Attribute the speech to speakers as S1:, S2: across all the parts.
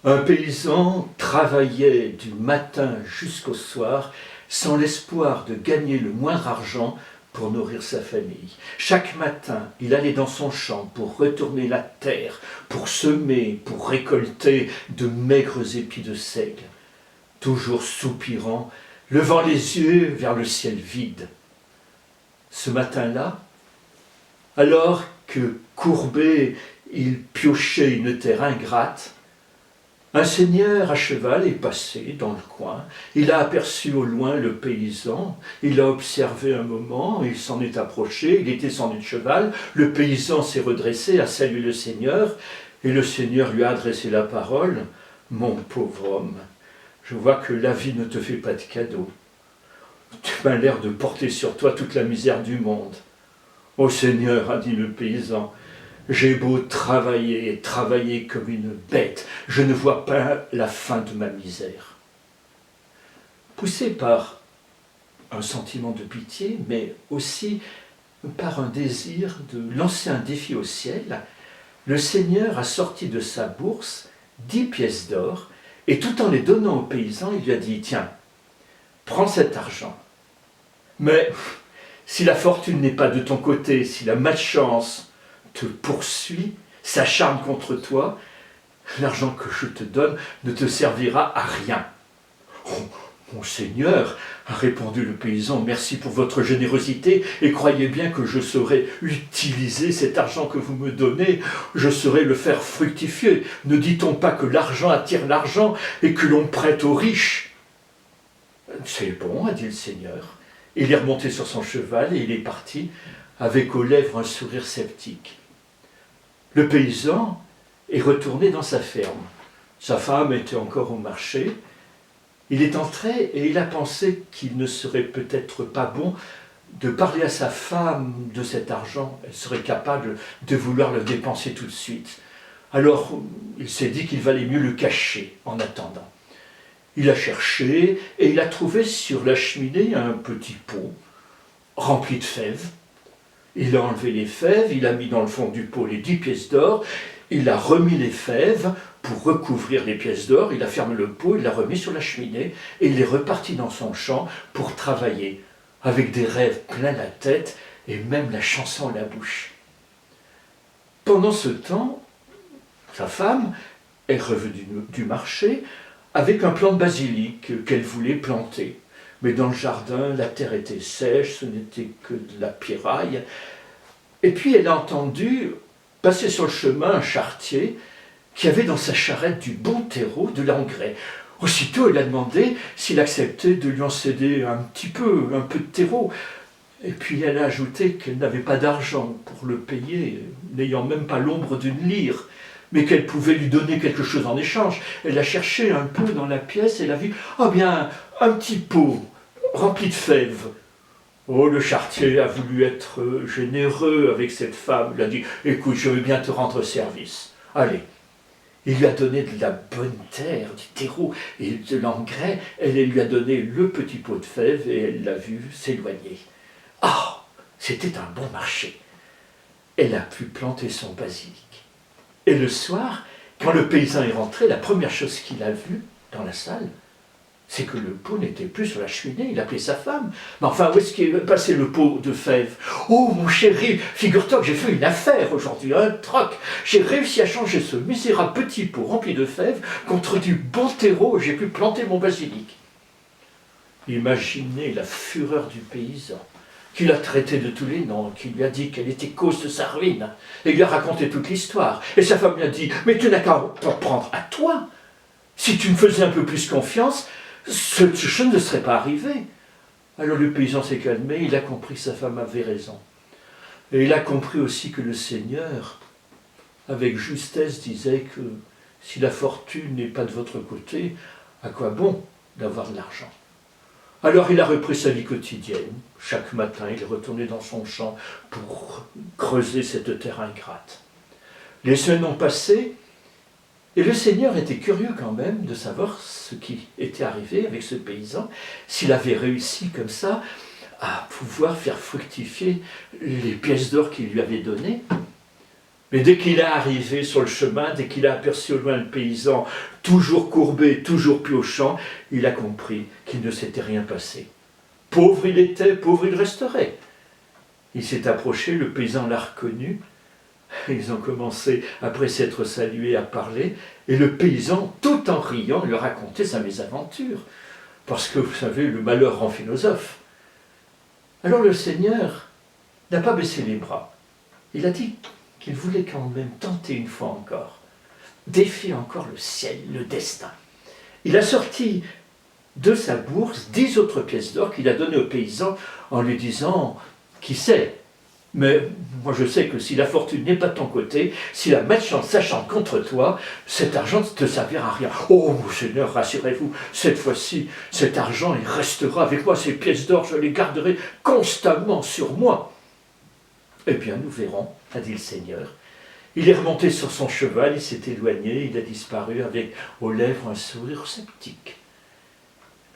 S1: Un paysan travaillait du matin jusqu'au soir sans l'espoir de gagner le moindre argent pour nourrir sa famille. Chaque matin, il allait dans son champ pour retourner la terre, pour semer, pour récolter de maigres épis de seigle, toujours soupirant, levant les yeux vers le ciel vide. Ce matin-là, alors que, courbé, il piochait une terre ingrate, un seigneur à cheval est passé dans le coin. Il a aperçu au loin le paysan. Il l'a observé un moment, il s'en est approché, il était descendu de cheval. Le paysan s'est redressé, a salué le seigneur, et le seigneur lui a adressé la parole. « Mon pauvre homme, je vois que la vie ne te fait pas de cadeau. Tu as l'air de porter sur toi toute la misère du monde. »« Ô Seigneur, a dit le paysan, j'ai beau travailler et travailler comme une bête, je ne vois pas la fin de ma misère. » Poussé par un sentiment de pitié, mais aussi par un désir de lancer un défi au ciel, le Seigneur a sorti de sa bourse 10 pièces d'or, et tout en les donnant au paysan, il lui a dit « Tiens, prends cet argent. Mais si la fortune n'est pas de ton côté, si la malchance te poursuit, s'acharne contre toi, l'argent que je te donne ne te servira à rien. »« Oh, mon Seigneur, a répondu le paysan, merci pour votre générosité et croyez bien que je saurai utiliser cet argent que vous me donnez, je saurai le faire fructifier. Ne dit-on pas que l'argent attire l'argent et que l'on prête aux riches ?»« C'est bon, a dit le Seigneur. » Il est remonté sur son cheval et il est parti avec aux lèvres un sourire sceptique. Le paysan est retourné dans sa ferme. Sa femme était encore au marché. Il est entré et il a pensé qu'il ne serait peut-être pas bon de parler à sa femme de cet argent. Elle serait capable de vouloir le dépenser tout de suite. Alors il s'est dit qu'il valait mieux le cacher en attendant. Il a cherché et il a trouvé sur la cheminée un petit pot rempli de fèves. Il a enlevé les fèves, il a mis dans le fond du pot les 10 pièces d'or, il a remis les fèves pour recouvrir les pièces d'or, il a fermé le pot, il l'a remis sur la cheminée et il est reparti dans son champ pour travailler, avec des rêves plein la tête et même la chanson à la bouche. Pendant ce temps, sa femme est revenue du marché avec un plant de basilic qu'elle voulait planter. Mais dans le jardin, la terre était sèche, ce n'était que de la pierraille. Et puis elle a entendu passer sur le chemin un charretier qui avait dans sa charrette du bon terreau, de l'engrais. Aussitôt, elle a demandé s'il acceptait de lui en céder un peu de terreau. Et puis elle a ajouté qu'elle n'avait pas d'argent pour le payer, n'ayant même pas l'ombre d'une lyre, mais qu'elle pouvait lui donner quelque chose en échange. Elle a cherché un peu dans la pièce, elle a vu « Oh bien, un petit pot rempli de fèves. » Oh, le charretier a voulu être généreux avec cette femme. Il a dit « Écoute, je veux bien te rendre service. Allez. » Il lui a donné de la bonne terre, du terreau et de l'engrais. Elle lui a donné le petit pot de fèves et elle l'a vu s'éloigner. Ah, c'était un bon marché. Elle a pu planter son basilic. Et le soir, quand le paysan est rentré, la première chose qu'il a vue dans la salle, c'est que le pot n'était plus sur la cheminée. Il appelait sa femme. Mais enfin, où est-ce qu'il est passé le pot de fèves? Oh, mon chéri, figure-toi que j'ai fait une affaire aujourd'hui, un troc. J'ai réussi à changer ce misérable petit pot rempli de fèves contre du bon terreau et j'ai pu planter mon basilic. Imaginez la fureur du paysan, qui l'a traité de tous les noms, qui lui a dit qu'elle était cause de sa ruine, et lui a raconté toute l'histoire. Et sa femme lui a dit « Mais tu n'as qu'à t'en prendre à toi. Si tu me faisais un peu plus confiance, cette chose ne serait pas arrivée. » Alors le paysan s'est calmé, il a compris que sa femme avait raison. Et il a compris aussi que le Seigneur, avec justesse, disait que si la fortune n'est pas de votre côté, à quoi bon d'avoir de l'argent? Alors il a repris sa vie quotidienne. Chaque matin, il est retourné dans son champ pour creuser cette terre ingrate. Les semaines ont passé, et le Seigneur était curieux quand même de savoir ce qui était arrivé avec ce paysan, s'il avait réussi comme ça à pouvoir faire fructifier les pièces d'or qu'il lui avait données. Mais dès qu'il est arrivé sur le chemin, dès qu'il a aperçu au loin le paysan, toujours courbé, toujours piochant, il a compris qu'il ne s'était rien passé. Pauvre il était, pauvre il resterait. Il s'est approché, le paysan l'a reconnu. Ils ont commencé, après s'être salués, à parler, et le paysan, tout en riant, lui racontait sa mésaventure. Parce que, vous savez, le malheur rend philosophe. Alors le Seigneur n'a pas baissé les bras. Il a dit qu'il voulait quand même tenter une fois encore, défier encore le ciel, le destin. Il a sorti de sa bourse 10 autres pièces d'or qu'il a données au paysan en lui disant « Qui sait ? Mais moi je sais que si la fortune n'est pas de ton côté, si la malchance s'achante contre toi, cet argent ne te servira à rien. Oh mon Seigneur, rassurez-vous, cette fois-ci, cet argent il restera avec moi, ces pièces d'or, je les garderai constamment sur moi. » Eh bien nous verrons, a dit le Seigneur. Il est remonté sur son cheval, il s'est éloigné, il a disparu avec aux lèvres un sourire sceptique.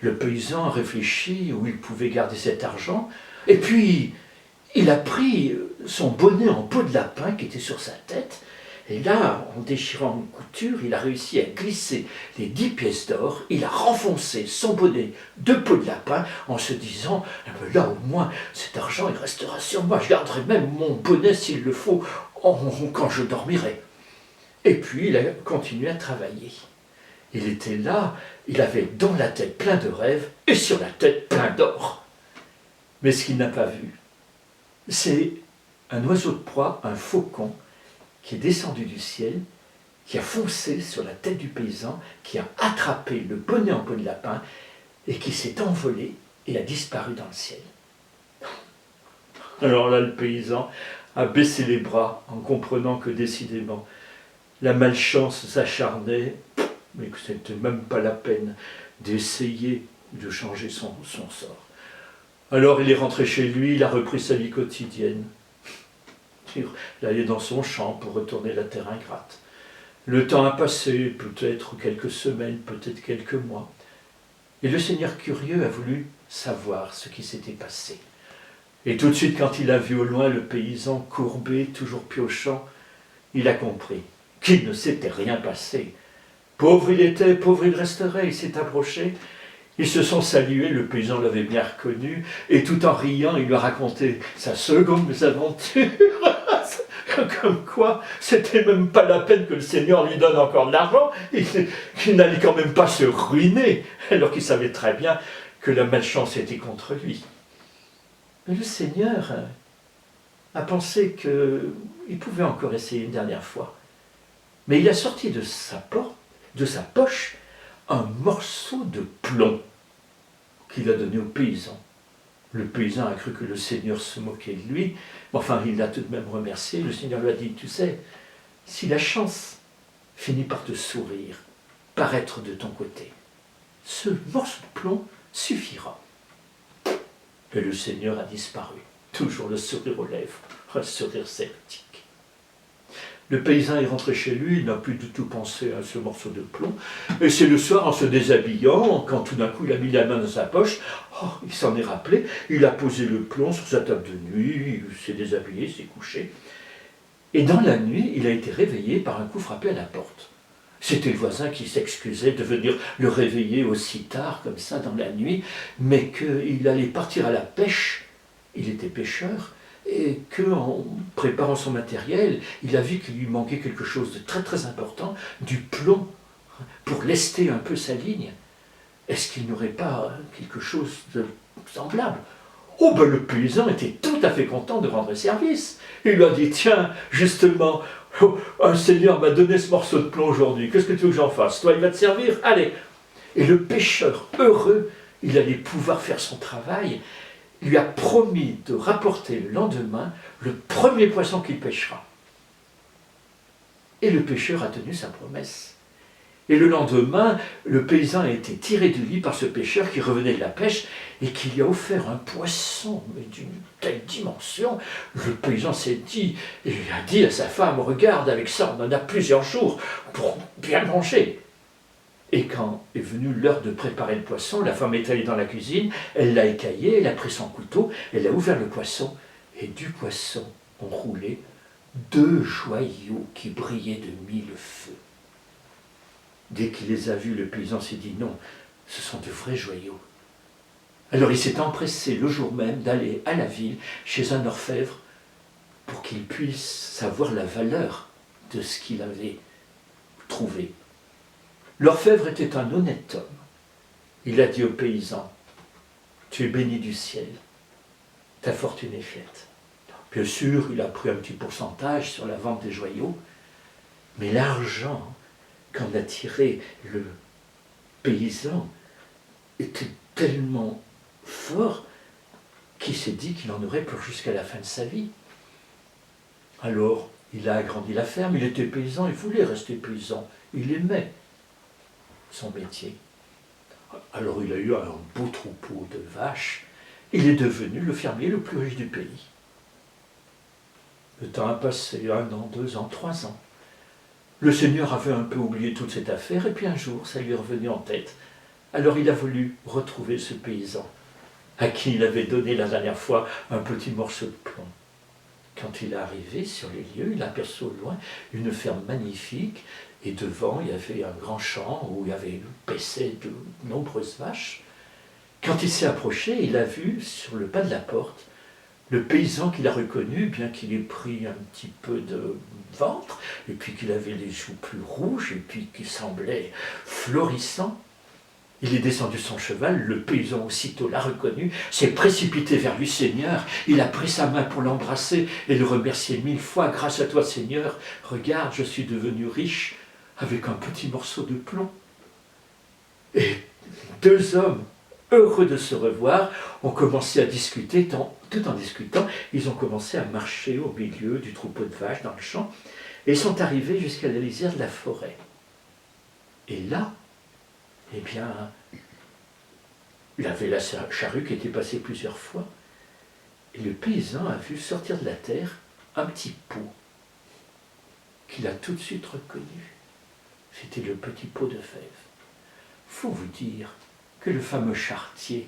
S1: Le paysan a réfléchi où il pouvait garder cet argent, et puis il a pris son bonnet en peau de lapin qui était sur sa tête, et là, en déchirant une couture, il a réussi à glisser les 10 pièces d'or, il a renfoncé son bonnet de peau de lapin en se disant « Là au moins, cet argent il restera sur moi, je garderai même mon bonnet s'il le faut quand je dormirai. » Et puis il a continué à travailler. Il était là, il avait dans la tête plein de rêves et sur la tête plein d'or. Mais ce qu'il n'a pas vu, c'est un oiseau de proie, un faucon, qui est descendu du ciel, qui a foncé sur la tête du paysan, qui a attrapé le bonnet en peau de lapin et qui s'est envolé et a disparu dans le ciel. Alors là, le paysan a baissé les bras en comprenant que décidément la malchance s'acharnait, mais que ce n'était même pas la peine d'essayer de changer son sort. Alors il est rentré chez lui, il a repris sa vie quotidienne. Il allait dans son champ pour retourner la terre ingrate. Le temps a passé, peut-être quelques semaines, peut-être quelques mois. Et le Seigneur curieux a voulu savoir ce qui s'était passé. Et tout de suite, quand il a vu au loin le paysan courbé, toujours piochant, il a compris qu'il ne s'était rien passé. Pauvre il était, pauvre il resterait, il s'est approché. Ils se sont salués, le paysan l'avait bien reconnu, et tout en riant, il lui a raconté sa seconde mésaventure. Comme quoi, c'était même pas la peine que le Seigneur lui donne encore de l'argent, qu'il n'allait quand même pas se ruiner, alors qu'il savait très bien que la malchance était contre lui. Mais le Seigneur a pensé qu'il pouvait encore essayer une dernière fois. Mais il a sorti de sa poche un morceau de plomb qu'il a donné au paysan. Le paysan a cru que le Seigneur se moquait de lui, mais enfin il l'a tout de même remercié. Le Seigneur lui a dit, tu sais, si la chance finit par te sourire, par être de ton côté, ce morceau de plomb suffira. Et le Seigneur a disparu, toujours le sourire aux lèvres, un sourire sceptique. Le paysan est rentré chez lui, il n'a plus du tout pensé à ce morceau de plomb. Et c'est le soir, en se déshabillant, quand tout d'un coup il a mis la main dans sa poche, il s'en est rappelé, il a posé le plomb sur sa table de nuit, il s'est déshabillé, s'est couché. Et dans la nuit, il a été réveillé par un coup frappé à la porte. C'était le voisin qui s'excusait de venir le réveiller aussi tard, comme ça, dans la nuit, mais qu'il allait partir à la pêche, il était pêcheur, et qu'en préparant son matériel, il a vu qu'il lui manquait quelque chose de très très important, du plomb, pour lester un peu sa ligne. Est-ce qu'il n'y aurait pas quelque chose de semblable ? Oh ben le paysan était tout à fait content de rendre service. Il lui a dit, tiens, justement, un seigneur m'a donné ce morceau de plomb aujourd'hui, qu'est-ce que tu veux que j'en fasse ? Toi, il va te servir ? Allez. Et le pêcheur, heureux, il allait pouvoir faire son travail, lui a promis de rapporter le lendemain le premier poisson qu'il pêchera. Et le pêcheur a tenu sa promesse. Et le lendemain, le paysan a été tiré du lit par ce pêcheur qui revenait de la pêche et qui lui a offert un poisson mais d'une telle dimension. Le paysan s'est dit, et il a dit à sa femme, regarde, avec ça on en a plusieurs jours pour bien manger. Et quand est venue l'heure de préparer le poisson, la femme est allée dans la cuisine, elle l'a écaillé, elle a pris son couteau, elle a ouvert le poisson, et du poisson ont roulé 2 joyaux qui brillaient de 1000 feux. Dès qu'il les a vus, le paysan s'est dit non, ce sont de vrais joyaux. Alors il s'est empressé le jour même d'aller à la ville chez un orfèvre pour qu'il puisse savoir la valeur de ce qu'il avait trouvé. L'orfèvre était un honnête homme. Il a dit au paysan, tu es béni du ciel, ta fortune est faite. Bien sûr, il a pris un petit pourcentage sur la vente des joyaux, mais l'argent qu'en a tiré le paysan était tellement fort qu'il s'est dit qu'il en aurait pour jusqu'à la fin de sa vie. Alors, il a agrandi la ferme, il était paysan, il voulait rester paysan, il aimait son métier. Alors il a eu un beau troupeau de vaches, il est devenu le fermier le plus riche du pays. Le temps a passé, 1 an, 2 ans, 3 ans. Le Seigneur avait un peu oublié toute cette affaire, et puis un jour, ça lui est revenu en tête. Alors il a voulu retrouver ce paysan, à qui il avait donné la dernière fois un petit morceau de plomb. Quand il est arrivé sur les lieux, il aperçut au loin une ferme magnifique, et devant, il y avait un grand champ où il y avait paissaient de nombreuses vaches. Quand il s'est approché, il a vu sur le pas de la porte le paysan qu'il a reconnu, bien qu'il ait pris un petit peu de ventre, et puis qu'il avait les joues plus rouges, et puis qu'il semblait florissant. Il est descendu de son cheval, le paysan aussitôt l'a reconnu, s'est précipité vers lui, Seigneur, il a pris sa main pour l'embrasser et le remercier 1000 fois, grâce à toi Seigneur, regarde, je suis devenu riche avec un petit morceau de plomb. Et 2 hommes, heureux de se revoir, ont commencé à discuter, tout en discutant, ils ont commencé à marcher au milieu du troupeau de vaches dans le champ, et ils sont arrivés jusqu'à la lisière de la forêt. Et là, eh bien, il avait la charrue qui était passée plusieurs fois, et le paysan a vu sortir de la terre un petit pot qu'il a tout de suite reconnu. C'était le petit pot de fèves. Faut vous dire que le fameux charretier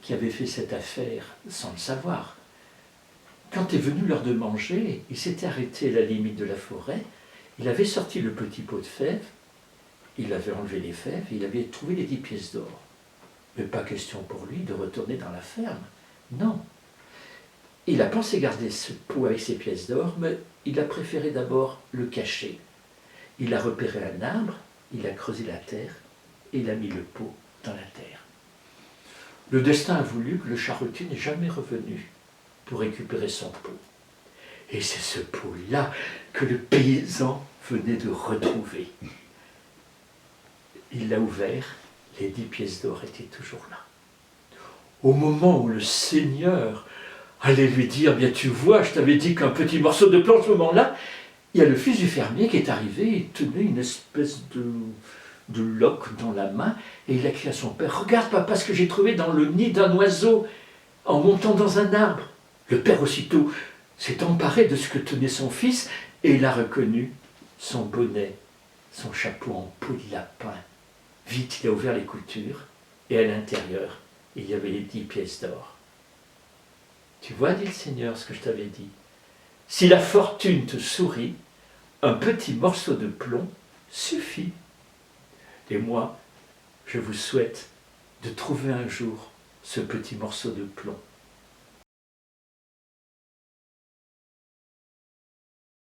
S1: qui avait fait cette affaire sans le savoir, quand est venu l'heure de manger, il s'était arrêté à la limite de la forêt, il avait sorti le petit pot de fèves, il avait enlevé les fèves, il avait trouvé les 10 pièces d'or. Mais pas question pour lui de retourner dans la ferme. Non. Il a pensé garder ce pot avec ses pièces d'or, mais il a préféré d'abord le cacher. Il a repéré un arbre, il a creusé la terre, et il a mis le pot dans la terre. Le destin a voulu que le charretier n'est jamais revenu pour récupérer son pot. Et c'est ce pot-là que le paysan venait de retrouver. Il l'a ouvert, les 10 pièces d'or étaient toujours là. Au moment où le Seigneur allait lui dire, bien tu vois, je t'avais dit qu'un petit morceau de plomb, à ce moment-là, il y a le fils du fermier qui est arrivé, il tenait une espèce de loque dans la main, et il a crié à son père, regarde papa ce que j'ai trouvé dans le nid d'un oiseau, en montant dans un arbre. Le père aussitôt s'est emparé de ce que tenait son fils, et il a reconnu son bonnet, son chapeau en peau de lapin. Vite, il a ouvert les coutures, et à l'intérieur, il y avait les 10 pièces d'or. Tu vois, dit le Seigneur, ce que je t'avais dit. Si la fortune te sourit, un petit morceau de plomb suffit. Et moi, je vous souhaite de trouver un jour ce petit morceau de plomb